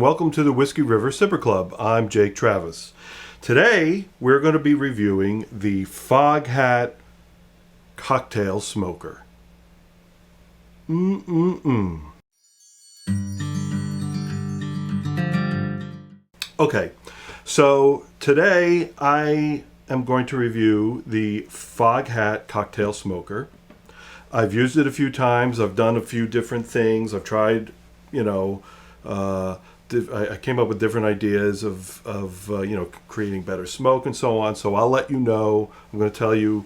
Welcome to the Whiskey River Sipper Club. I'm Jake Travis. Today we're going to be reviewing the Foghat Cocktail Smoker. Okay, so today I am going to review the Foghat Cocktail Smoker. I've used it a few times. I've done a few different things. I've tried, I came up with different ideas of creating better smoke and so on. So I'll let you know. I'm going to tell you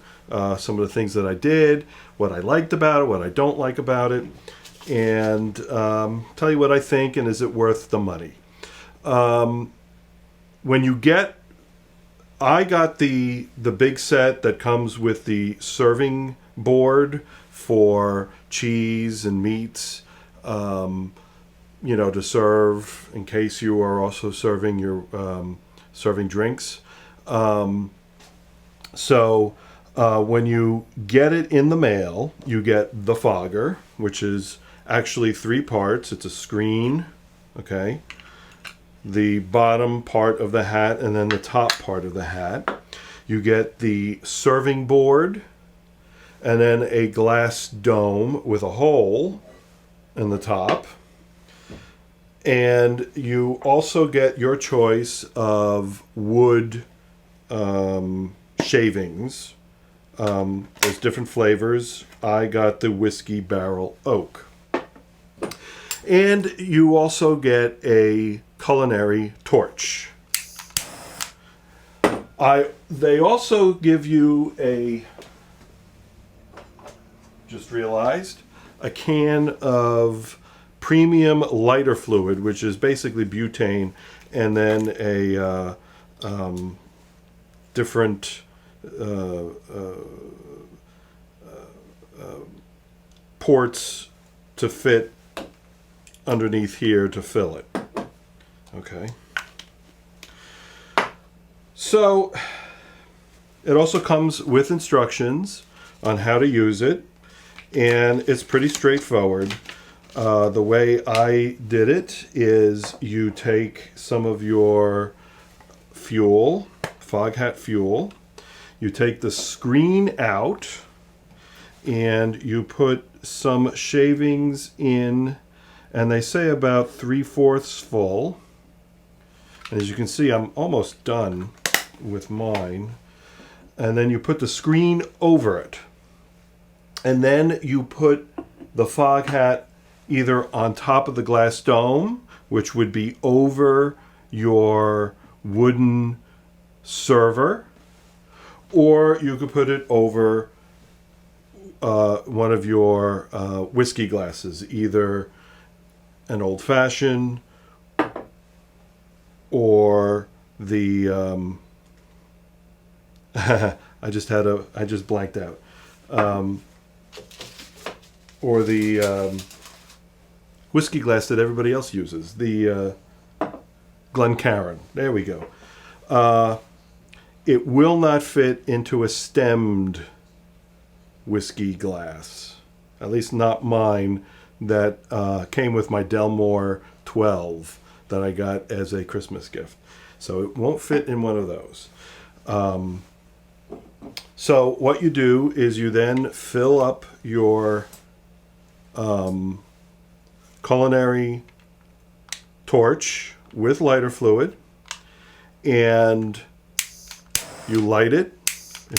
some of the things that I did, what I liked about it, what I don't like about it, and tell you what I think and is it worth the money. I got the big set that comes with the serving board for cheese and meats. To serve in case you are also serving your serving drinks. When you get it in the mail, you get the fogger, which is actually 3 parts. It's a screen, okay, the bottom part of the hat, and then the top part of the hat. You get the serving board, and then a glass dome with a hole in the top. And you also get your choice of wood shavings. There's different flavors. I got the whiskey barrel oak. And you also get a culinary torch. They also give you just realized, a can of premium lighter fluid, which is basically butane, and then a different ports to fit underneath here to fill it. Okay. So it also comes with instructions on how to use it, and it's pretty straightforward. The way I did it is you take some of your fuel, Foghat fuel, you take the screen out, and you put some shavings in, and they say about 3/4 full. And as you can see, I'm almost done with mine. And then you put the screen over it. And then you put the Foghat either on top of the glass dome, which would be over your wooden server, or you could put it over one of your whiskey glasses, either an old-fashioned or the I just blanked out, or the whiskey glass that everybody else uses, the Glencairn. There we go. It will not fit into a stemmed whiskey glass, at least not mine, that came with my Delmore 12 that I got as a Christmas gift. So it won't fit in one of those. So what you do is you then fill up your culinary torch with lighter fluid, and you light it,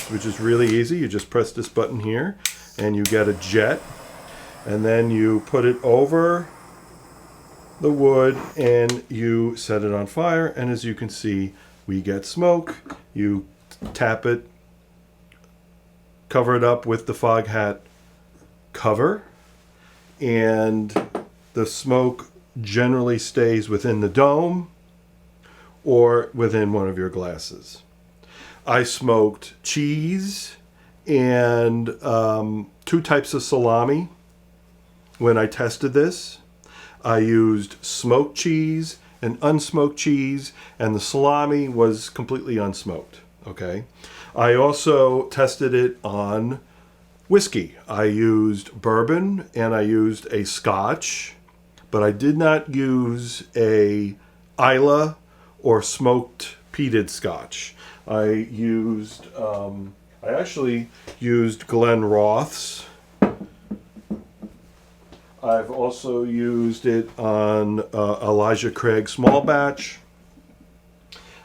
which is really easy. You just press this button here and you get a jet, and then you put it over the wood and you set it on fire, and as you can see, we get smoke. You tap it, cover it up with the Foghat cover, and the smoke generally stays within the dome or within one of your glasses. I smoked cheese and 2 types of salami when I tested this. I used smoked cheese and unsmoked cheese, and the salami was completely unsmoked. Okay. I also tested it on whiskey. I used bourbon and I used a Scotch, but I did not use a Islay or smoked peated Scotch. I actually used Glen Roth's. I've also used it on Elijah Craig small batch.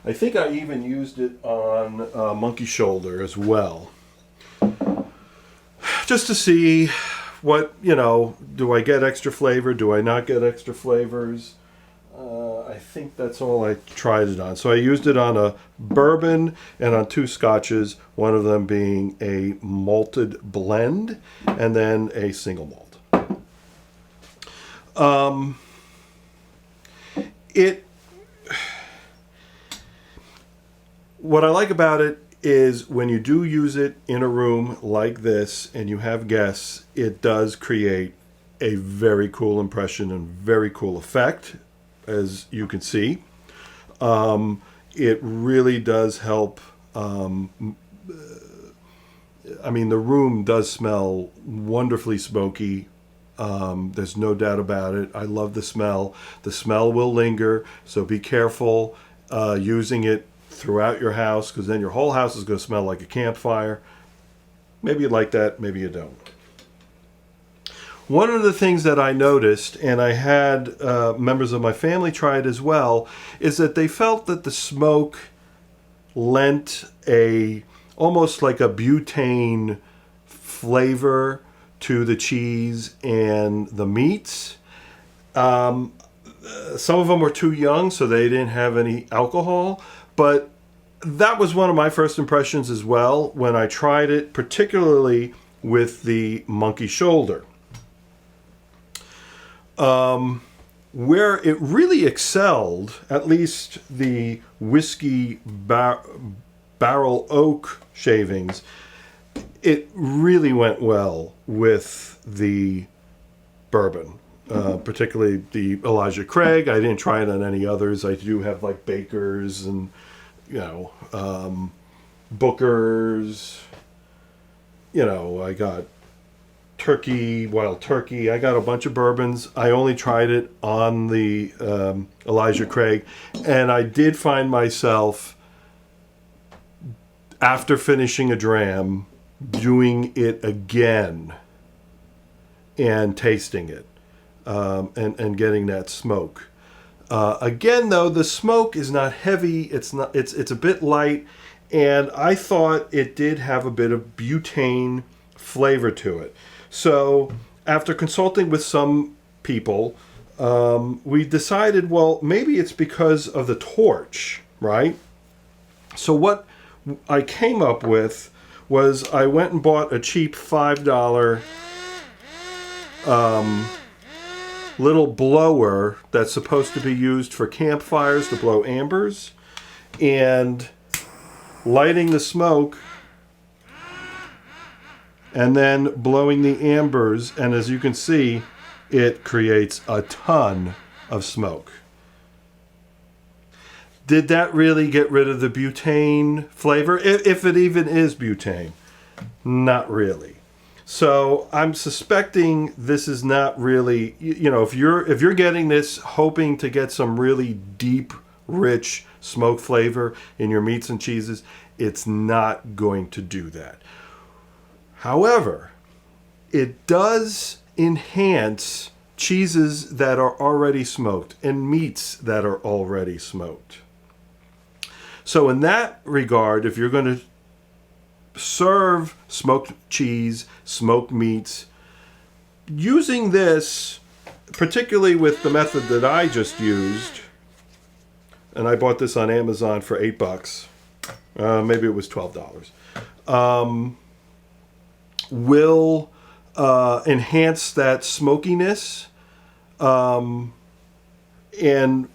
I think I even used it on Monkey Shoulder as well. Just to see what, do I get extra flavor? Do I not get extra flavors? I think that's all I tried it on. So I used it on a bourbon and on 2 scotches, one of them being a malted blend and then a single malt. What I like about it is when you do use it in a room like this and you have guests, it does create a very cool impression and very cool effect, as you can see. It really does help. The room does smell wonderfully smoky. There's no doubt about it. I love the smell. The smell will linger, so be careful using it throughout your house, because then your whole house is going to smell like a campfire. Maybe you like that, maybe you don't. One of the things that I noticed, and I had members of my family try it as well, is that they felt that the smoke lent almost like a butane flavor to the cheese and the meats. Some of them were too young, so they didn't have any alcohol, but that was one of my first impressions as well when I tried it, particularly with the Monkey Shoulder. Where it really excelled, at least the whiskey barrel oak shavings, it really went well with the bourbon, particularly the Elijah Craig. I didn't try it on any others. I do have like Baker's and Booker's. I got Wild Turkey. I got a bunch of bourbons. I only tried it on the Elijah Craig, and I did find myself, after finishing a dram, doing it again and tasting it and getting that smoke. Again, though, the smoke is not heavy. It's a bit light, and I thought it did have a bit of butane flavor to it. So after consulting with some people, we decided, well, maybe it's because of the torch, right? So what I came up with was I went and bought a cheap $5 little blower that's supposed to be used for campfires to blow ambers, and lighting the smoke and then blowing the ambers, and as you can see, it creates a ton of smoke. Did that really get rid of the butane flavor? If it even is butane. Not really. So I'm suspecting this is not really, if you're getting this hoping to get some really deep, rich smoke flavor in your meats and cheeses, it's not going to do that. However, it does enhance cheeses that are already smoked and meats that are already smoked. So in that regard, if you're going to serve smoked cheese, smoked meats, using this, particularly with the method that I just used, and I bought this on Amazon for $8, maybe it was $12, will enhance that smokiness, and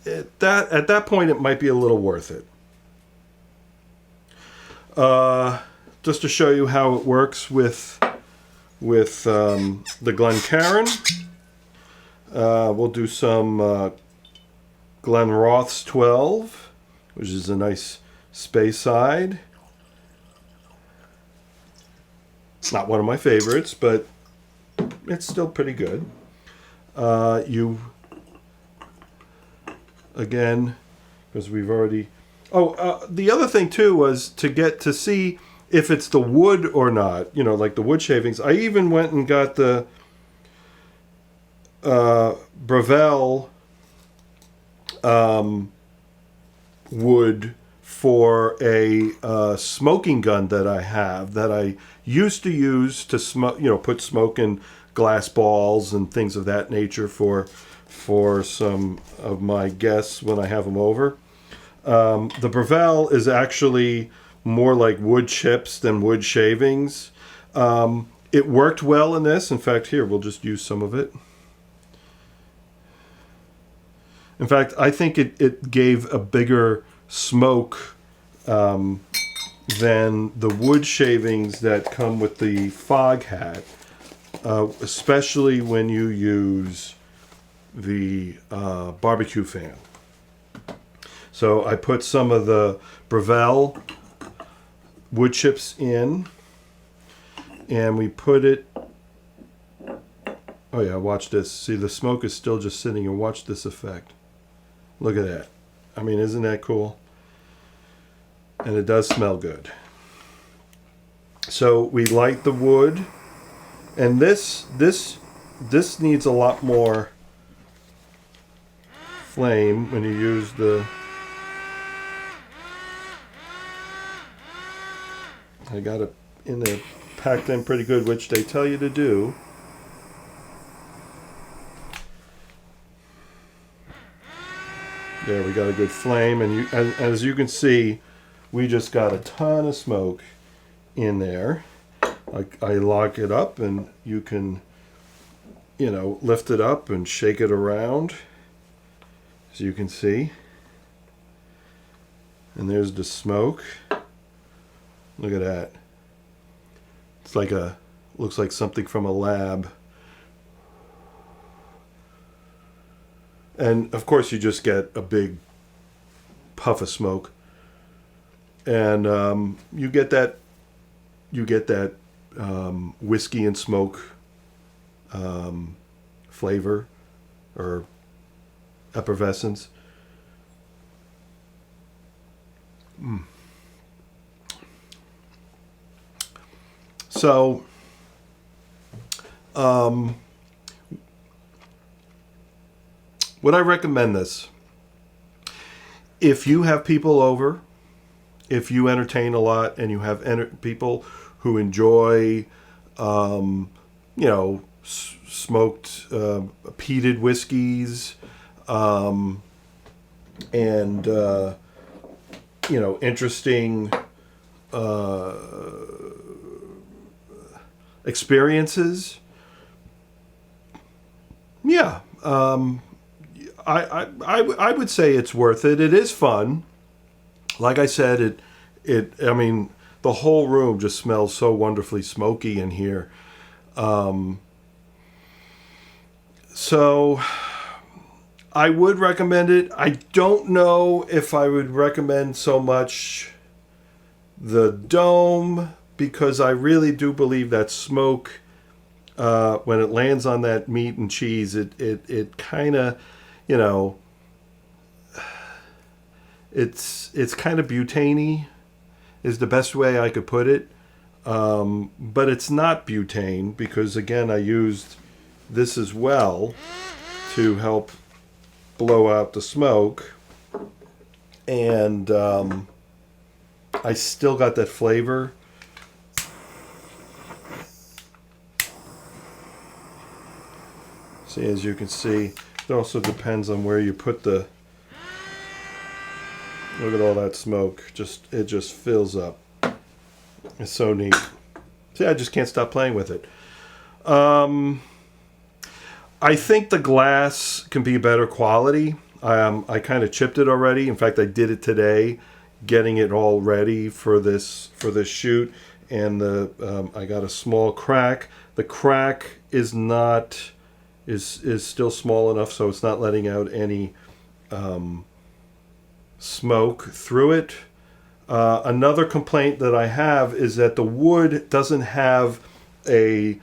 at that point it might be a little worth it. Just to show you how it works with the Glencairn, we'll do some Glen Roth's 12, which is a nice Speyside. It's not one of my favorites, but it's still pretty good. You again because we've already. Oh, the other thing too was to get to see if it's the wood or not. You know, like the wood shavings. I even went and got the Breville wood for a smoking gun that I have, that I used to use to smoke. You know, put smoke in glass balls and things of that nature for some of my guests when I have them over. The Breville is actually more like wood chips than wood shavings. It worked well in this. In fact, here, we'll just use some of it. In fact, I think it gave a bigger smoke than the wood shavings that come with the Foghat, especially when you use the barbecue fan. So I put some of the Breville wood chips in, and we put it. Oh yeah, watch this. See, the smoke is still just sitting, and watch this effect. Look at that. I mean, isn't that cool? And it does smell good. So we light the wood, and this needs a lot more flame when you use the. I got it in there, packed in pretty good, which they tell you to do. There, we got a good flame, and as you can see, we just got a ton of smoke in there. I lock it up, and you can, you know, lift it up and shake it around, as you can see. And there's the smoke. Look at that. It's like looks like something from a lab. And of course you just get a big puff of smoke. And you get that whiskey and smoke flavor or effervescence. So, would I recommend this? If you have people over, if you entertain a lot and you have people who enjoy, you know, smoked, peated whiskeys, and, you know, interesting experiences, yeah, I would say it's worth it. It is fun. Like I said, I mean, the whole room just smells so wonderfully smoky in here. So I would recommend it. I don't know if I would recommend so much the dome, because I really do believe that smoke, when it lands on that meat and cheese, it kind of, you know, it's kind of butane-y is the best way I could put it. But it's not butane, because again, I used this as well to help blow out the smoke, and I still got that flavor. See, as you can see, it also depends on where you put the. Look at all that smoke. It just fills up. It's so neat. See, I just can't stop playing with it. I think the glass can be better quality. I kind of chipped it already. In fact, I did it today, getting it all ready for this shoot. And I got a small crack. The crack is still small enough so it's not letting out any smoke through it. Another complaint that I have is that the wood doesn't have a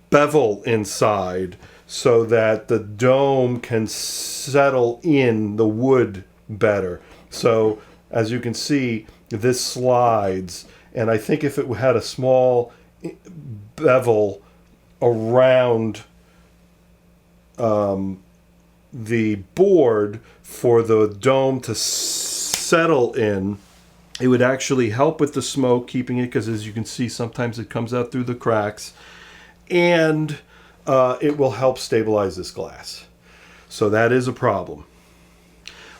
bevel inside, so that the dome can settle in the wood better. So as you can see, this slides, and I think if it had a small bevel around the board for the dome to settle in, it would actually help with the smoke, keeping it, because as you can see, sometimes it comes out through the cracks, and it will help stabilize this glass. So that is a problem.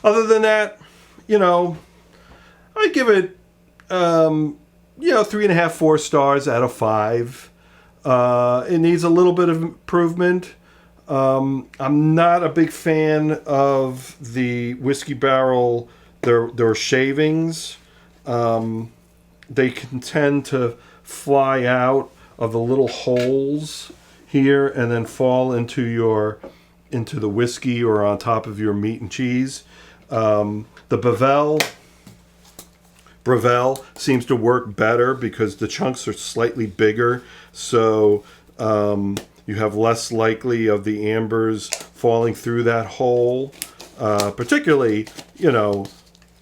Other than that, you know, I give it, you know, 3.5, 4 stars out of 5. It needs a little bit of improvement. I'm not a big fan of the whiskey barrel, their shavings. They can tend to fly out of the little holes here and then fall into the whiskey or on top of your meat and cheese. The Breville seems to work better because the chunks are slightly bigger, so you have less likely of the ambers falling through that hole, particularly, you know,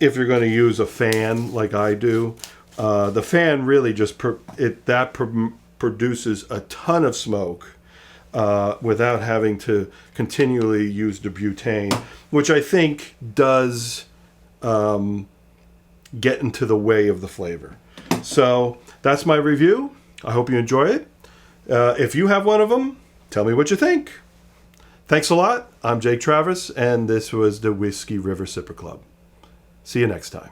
if you're going to use a fan like I do. The fan really just produces a ton of smoke without having to continually use the butane, which I think does get into the way of the flavor. So that's my review. I hope you enjoy it. If you have one of them, tell me what you think. Thanks a lot. I'm Jake Travis, and this was the Whiskey River Sipper Club. See you next time.